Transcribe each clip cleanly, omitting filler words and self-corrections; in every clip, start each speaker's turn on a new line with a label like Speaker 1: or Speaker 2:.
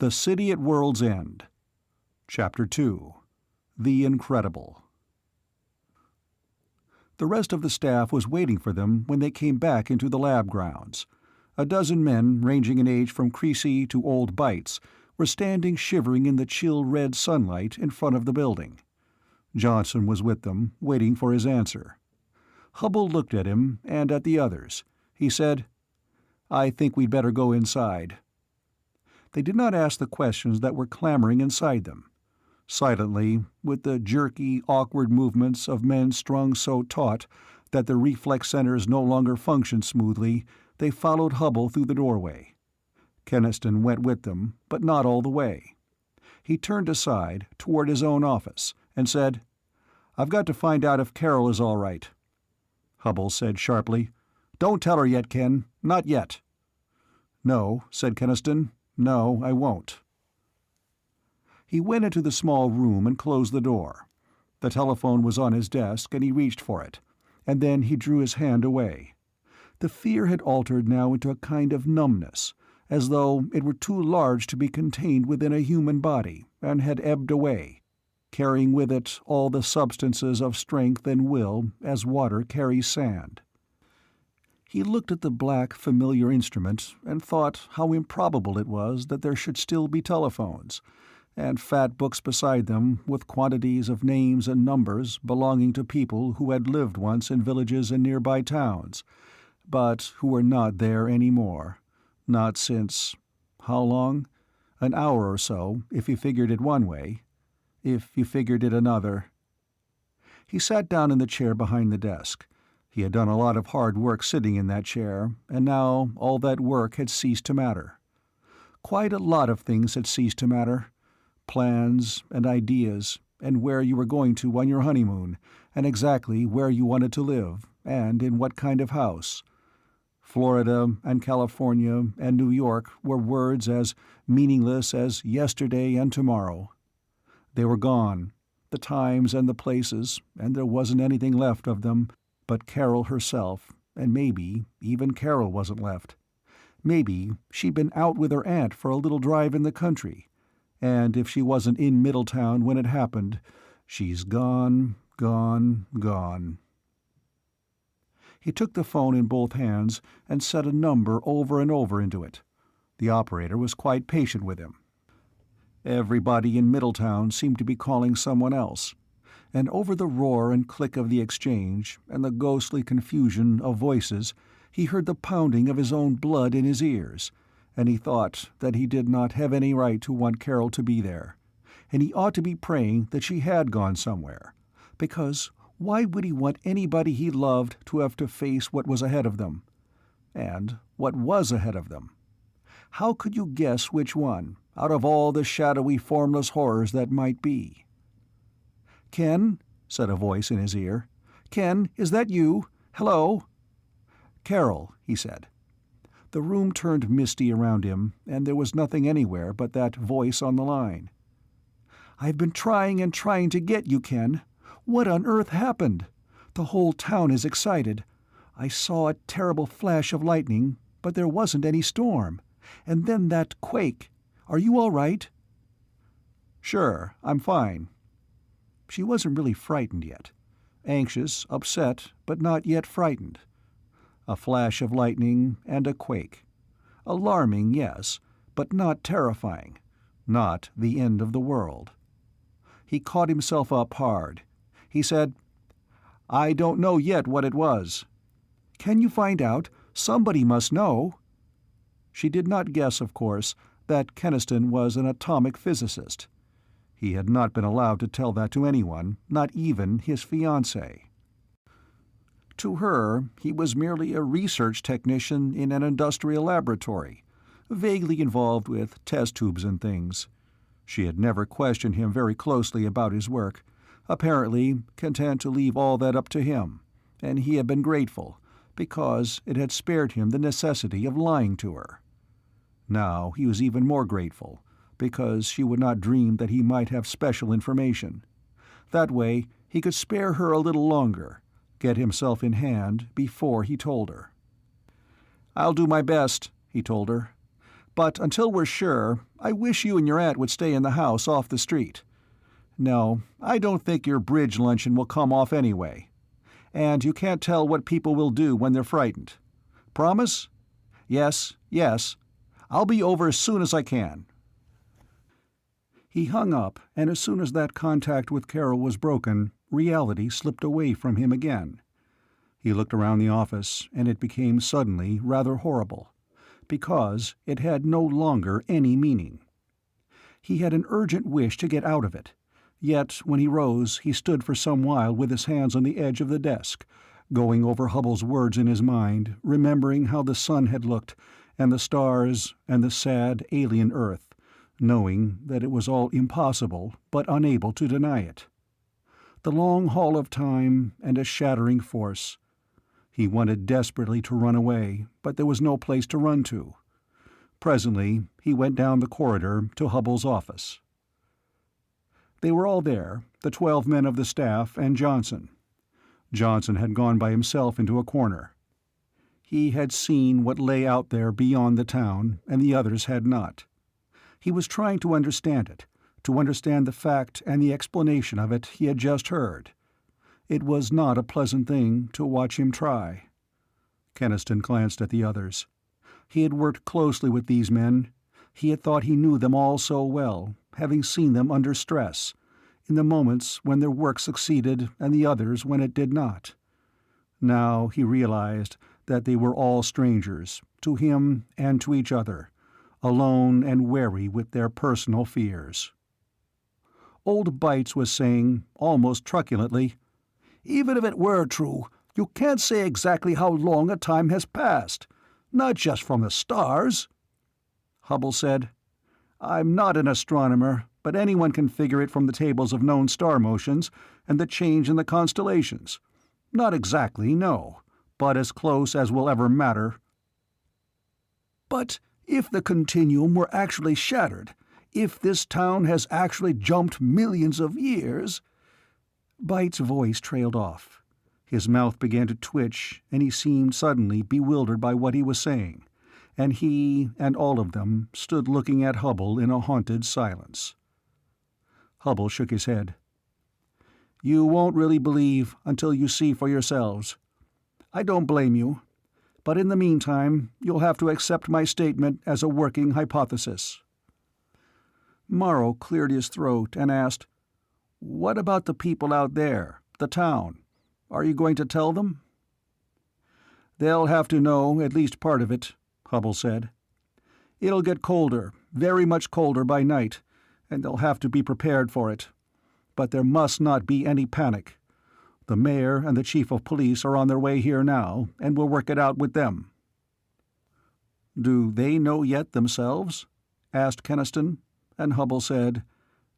Speaker 1: The City at World's End. Chapter 2. The Incredible. The rest of the staff was waiting for them when they came back into the lab grounds. A dozen men, ranging in age from Creasy to Old Bites, were standing shivering in the chill red sunlight in front of the building. Johnson was with them, waiting for his answer. Hubble looked at him and at the others. He said, "I think we'd better go inside." They did not ask the questions that were clamoring inside them. Silently, with the jerky, awkward movements of men strung so taut that their reflex centers no longer functioned smoothly, they followed Hubble through the doorway. Keniston went with them, but not all the way. He turned aside, toward his own office, and said, "I've got to find out if Carol is all right." Hubble said sharply, "Don't tell her yet, Ken. Not yet." "No," said Keniston. "No, I won't." He went into the small room and closed the door. The telephone was on his desk, and he reached for it, and then he drew his hand away. The fear had altered now into a kind of numbness, as though it were too large to be contained within a human body, and had ebbed away, carrying with it all the substances of strength and will as water carries sand. He looked at the black, familiar instrument and thought how improbable it was that there should still be telephones, and fat books beside them with quantities of names and numbers belonging to people who had lived once in villages and nearby towns, but who were not there any more. Not since— how long? An hour or so, if you figured it one way. If you figured it another. He sat down in the chair behind the desk. He had done a lot of hard work sitting in that chair, and now all that work had ceased to matter. Quite a lot of things had ceased to matter. Plans and ideas, and where you were going to on your honeymoon, and exactly where you wanted to live, and in what kind of house. Florida and California and New York were words as meaningless as yesterday and tomorrow. They were gone, the times and the places, and there wasn't anything left of them but Carol herself, and maybe even Carol wasn't left. Maybe she'd been out with her aunt for a little drive in the country, and if she wasn't in Middletown when it happened, she's gone, gone, gone. He took the phone in both hands and set a number over and over into it. The operator was quite patient with him. Everybody in Middletown seemed to be calling someone else, and over the roar and click of the exchange and the ghostly confusion of voices he heard the pounding of his own blood in his ears, and he thought that he did not have any right to want Carol to be there, and he ought to be praying that she had gone somewhere, because why would he want anybody he loved to have to face what was ahead of them? And what was ahead of them? How could you guess which one, out of all the shadowy, formless horrors that might be? "Ken?" said a voice in his ear. "Ken, is that you? Hello?" "Carol," he said. The room turned misty around him, and there was nothing anywhere but that voice on the line. "I've been trying and trying to get you, Ken. What on earth happened? The whole town is excited. I saw a terrible flash of lightning, but there wasn't any storm. And then that quake. Are you all right?" "Sure, I'm fine." She wasn't really frightened yet. Anxious, upset, but not yet frightened. A flash of lightning and a quake. Alarming, yes, but not terrifying. Not the end of the world. He caught himself up hard. He said, "I don't know yet what it was." "Can you find out? Somebody must know." She did not guess, of course, that Keniston was an atomic physicist. He had not been allowed to tell that to anyone, not even his fiancée. To her, he was merely a research technician in an industrial laboratory, vaguely involved with test tubes and things. She had never questioned him very closely about his work, apparently content to leave all that up to him, and he had been grateful, because it had spared him the necessity of lying to her. Now he was even more grateful, because she would not dream that he might have special information. That way he could spare her a little longer, get himself in hand before he told her. "I'll do my best," he told her. But until we're sure, I wish you and your aunt would stay in the house off the street. No, I don't think your bridge luncheon will come off anyway. And you can't tell what people will do when they're frightened. Promise? Yes, yes. I'll be over as soon as I can." He hung up, and as soon as that contact with Carol was broken, reality slipped away from him again. He looked around the office, and it became suddenly rather horrible, because it had no longer any meaning. He had an urgent wish to get out of it, yet when he rose he stood for some while with his hands on the edge of the desk, going over Hubbell's words in his mind, remembering how the sun had looked, and the stars, and the sad, alien earth, knowing that it was all impossible, but unable to deny it. The long haul of time and a shattering force. He wanted desperately to run away, but there was no place to run to. Presently he went down the corridor to Hubbell's office. They were all there, the 12 men of the staff and Johnson. Johnson had gone by himself into a corner. He had seen what lay out there beyond the town, and the others had not. He was trying to understand it, to understand the fact and the explanation of it he had just heard. It was not a pleasant thing to watch him try. Keniston glanced at the others. He had worked closely with these men. He had thought he knew them all so well, having seen them under stress, in the moments when their work succeeded and the others when it did not. Now he realized that they were all strangers, to him and to each other, alone and wary with their personal fears. Old Bites was saying, almost truculently, "Even if it were true, you can't say exactly how long a time has passed, not just from the stars." Hubbell said, "I'm not an astronomer, but anyone can figure it from the tables of known star motions and the change in the constellations. Not exactly, no, but as close as will ever matter." "But if the continuum were actually shattered, if this town has actually jumped millions of years—" Bite's voice trailed off. His mouth began to twitch, and he seemed suddenly bewildered by what he was saying, and he and all of them stood looking at Hubbell in a haunted silence. Hubbell shook his head. "You won't really believe until you see for yourselves. I don't blame you. But in the meantime, you'll have to accept my statement as a working hypothesis." Morrow cleared his throat and asked, "What about the people out there, the town? Are you going to tell them?" "They'll have to know at least part of it," Hubbell said. "It'll get colder, very much colder by night, and they'll have to be prepared for it. But there must not be any panic. The mayor and the chief of police are on their way here now, and we'll work it out with them." "Do they know yet themselves?" asked Keniston, and Hubbell said,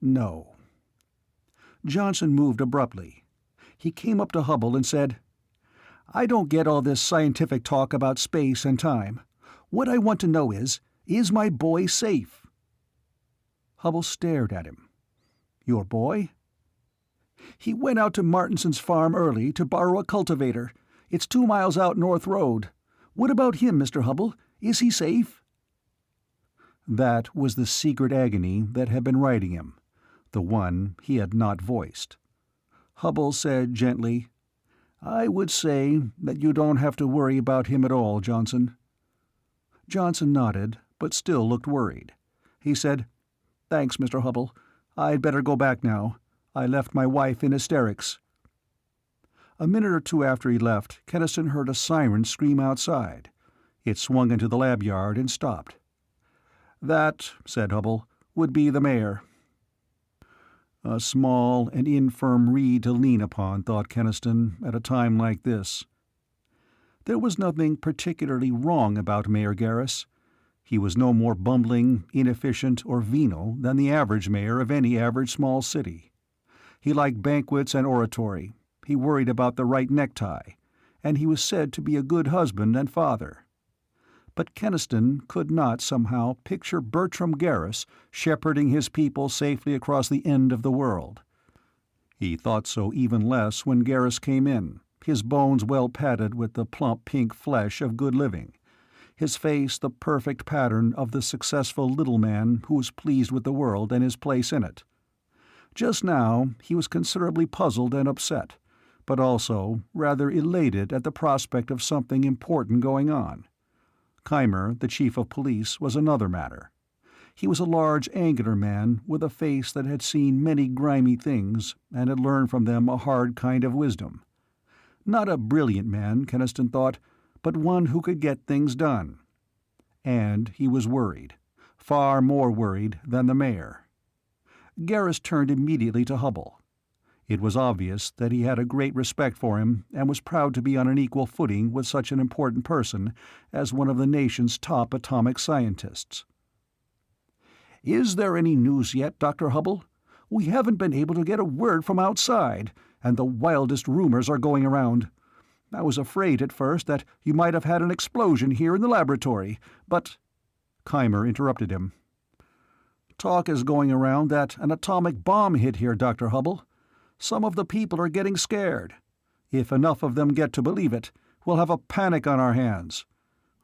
Speaker 1: "No." Johnson moved abruptly. He came up to Hubbell and said, "I don't get all this scientific talk about space and time. What I want to know is my boy safe?" Hubbell stared at him. "Your boy?" "He went out to Martinson's farm early to borrow a cultivator. It's 2 miles out North Road. What about him, Mr. Hubbell? Is he safe?" That was the secret agony that had been riding him, the one he had not voiced. Hubbell said gently, "I would say that you don't have to worry about him at all, Johnson." Johnson nodded, but still looked worried. He said, "Thanks, Mr. Hubbell. I'd better go back now. I left my wife in hysterics." A minute or two after he left, Keniston heard a siren scream outside. It swung into the lab yard and stopped. "That," said Hubbell, "would be the mayor." A small and infirm reed to lean upon, thought Keniston, at a time like this. There was nothing particularly wrong about Mayor Garris. He was no more bumbling, inefficient, or venal than the average mayor of any average small city. He liked banquets and oratory, he worried about the right necktie, and he was said to be a good husband and father. But Keniston could not somehow picture Bertram Garris shepherding his people safely across the end of the world. He thought so even less when Garris came in, his bones well padded with the plump pink flesh of good living, his face the perfect pattern of the successful little man who was pleased with the world and his place in it. Just now he was considerably puzzled and upset, but also rather elated at the prospect of something important going on. Keimer, the chief of police, was another matter. He was a large, angular man with a face that had seen many grimy things and had learned from them a hard kind of wisdom. Not a brilliant man, Keniston thought, but one who could get things done. And he was worried, far more worried than the mayor. Garrus turned immediately to Hubble. It was obvious that he had a great respect for him and was proud to be on an equal footing with such an important person as one of the nation's top atomic scientists. "Is there any news yet, Dr. Hubble? We haven't been able to get a word from outside, and the wildest rumors are going around. I was afraid at first that you might have had an explosion here in the laboratory, but—" Keimer interrupted him. "Talk is going around that an atomic bomb hit here, Dr. Hubble. Some of the people are getting scared. If enough of them get to believe it, we'll have a panic on our hands.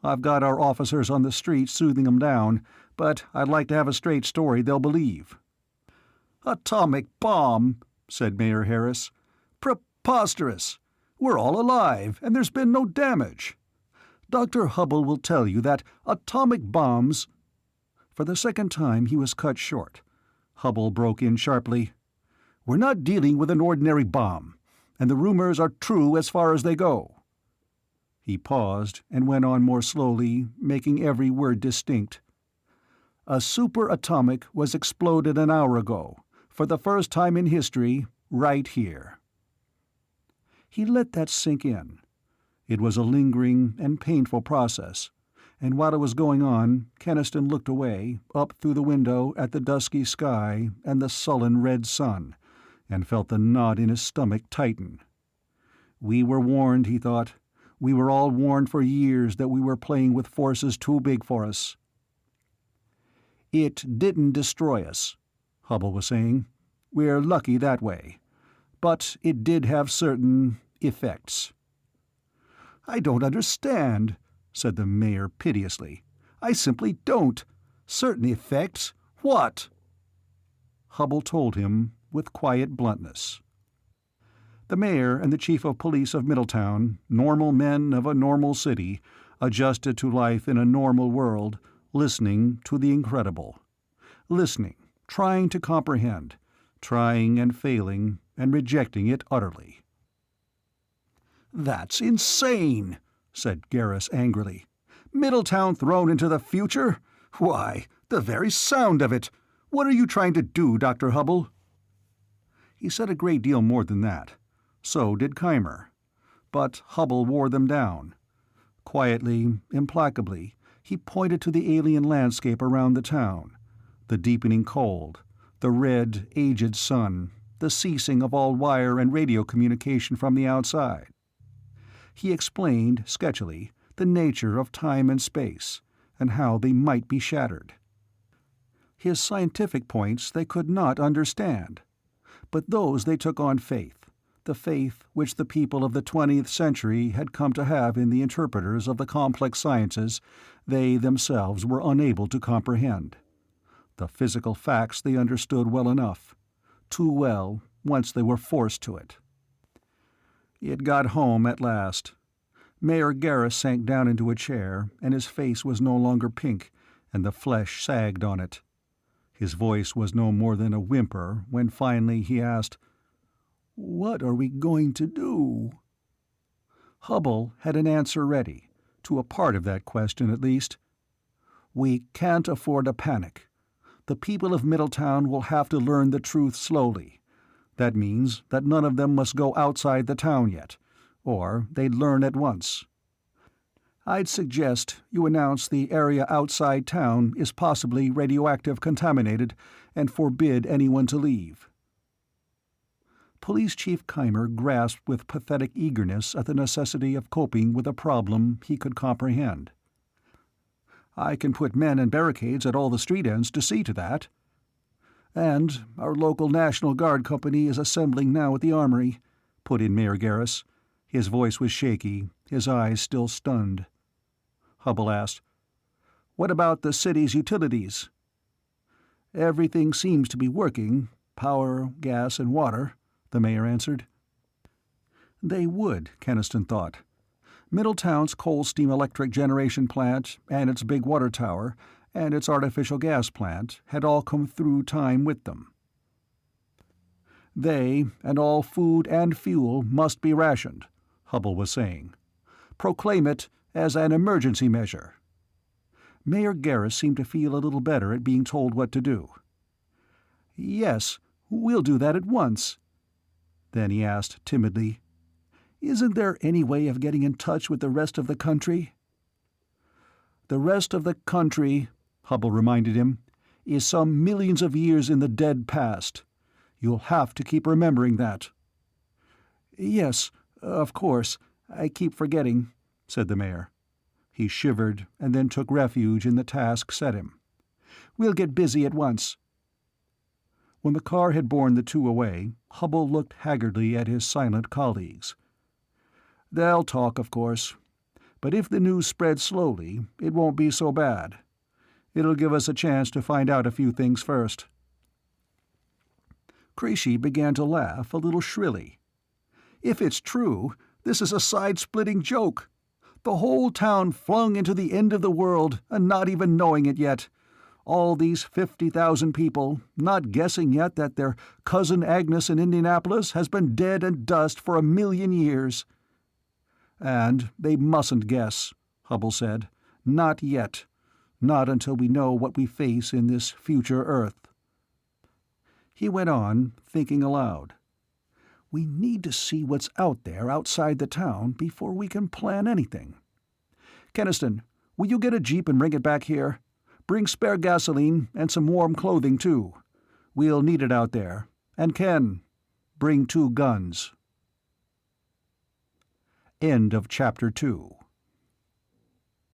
Speaker 1: I've got our officers on the street soothing them down, but I'd like to have a straight story they'll believe." "Atomic bomb," said Mayor Harris. "Preposterous! We're all alive, and there's been no damage. Dr. Hubble will tell you that atomic bombs—" For the second time he was cut short. Hubble broke in sharply. "We're not dealing with an ordinary bomb, and the rumors are true as far as they go." He paused and went on more slowly, making every word distinct. "A super-atomic was exploded an hour ago, for the first time in history, right here." He let that sink in. It was a lingering and painful process, and while it was going on, Keniston looked away, up through the window at the dusky sky and the sullen red sun, and felt the knot in his stomach tighten. We were warned, he thought. We were all warned for years that we were playing with forces too big for us. "It didn't destroy us," Hubble was saying. "We're lucky that way. But it did have certain effects." "I don't understand," said the mayor piteously. "I simply don't. Certain effects? What?" Hubble told him with quiet bluntness. The mayor and the chief of police of Middletown, normal men of a normal city, adjusted to life in a normal world, listening to the incredible. Listening, trying to comprehend, trying and failing, and rejecting it utterly. "That's insane," said Garrus angrily. "Middletown thrown into the future? Why, the very sound of it! What are you trying to do, Dr. Hubble?" He said a great deal more than that. So did Keimer. But Hubble wore them down. Quietly, implacably, he pointed to the alien landscape around the town, the deepening cold, the red, aged sun, the ceasing of all wire and radio communication from the outside. He explained, sketchily, the nature of time and space, and how they might be shattered. His scientific points they could not understand, but those they took on faith, the faith which the people of the 20th century had come to have in the interpreters of the complex sciences they themselves were unable to comprehend. The physical facts they understood well enough, too well once they were forced to it. It got home at last. Mayor Garrus sank down into a chair, and his face was no longer pink, and the flesh sagged on it. His voice was no more than a whimper when finally he asked, "What are we going to do?" Hubble had an answer ready, to a part of that question at least. "We can't afford a panic. The people of Middletown will have to learn the truth slowly. That means that none of them must go outside the town yet, or they'd learn at once. I'd suggest you announce the area outside town is possibly radioactive contaminated and forbid anyone to leave." Police Chief Keimer grasped with pathetic eagerness at the necessity of coping with a problem he could comprehend. "I can put men and barricades at all the street ends to see to that. And our local National Guard company is assembling now at the Armory," put in Mayor Garrus. His voice was shaky, his eyes still stunned. Hubble asked. "What about the city's utilities?" "Everything seems to be working, power, gas, and water," the mayor answered. They would, Keniston thought. Middletown's coal steam electric generation plant, and its big water tower, and its artificial gas plant had all come through time with them. They, and all food and fuel, must be rationed, Hubble was saying. Proclaim it as an emergency measure. Mayor Garris seemed to feel a little better at being told what to do. "Yes, we'll do that at once." Then he asked timidly, "Isn't there any way of getting in touch with the rest of the country?" "The rest of the country," Hubble reminded him, "is some millions of years in the dead past. You'll have to keep remembering that." "Yes, of course. I keep forgetting," said the mayor. He shivered and then took refuge in the task set him. "We'll get busy at once." When the car had borne the two away, Hubble looked haggardly at his silent colleagues. "They'll talk, of course. But if the news spreads slowly, it won't be so bad. It'll give us a chance to find out a few things first." Creasy began to laugh a little shrilly. "If it's true, this is a side-splitting joke. The whole town flung into the end of the world, and not even knowing it yet. All these 50,000 people, not guessing yet that their cousin Agnes in Indianapolis has been dead and dust for 1,000,000 years." "And they mustn't guess," Hubble said. "Not yet. Not until we know what we face in this future Earth." He went on, thinking aloud. "We need to see what's out there outside the town before we can plan anything. Keniston, will you get a jeep and bring it back here? Bring spare gasoline and some warm clothing, too. We'll need it out there. And Ken, bring 2 guns. End of Chapter 2.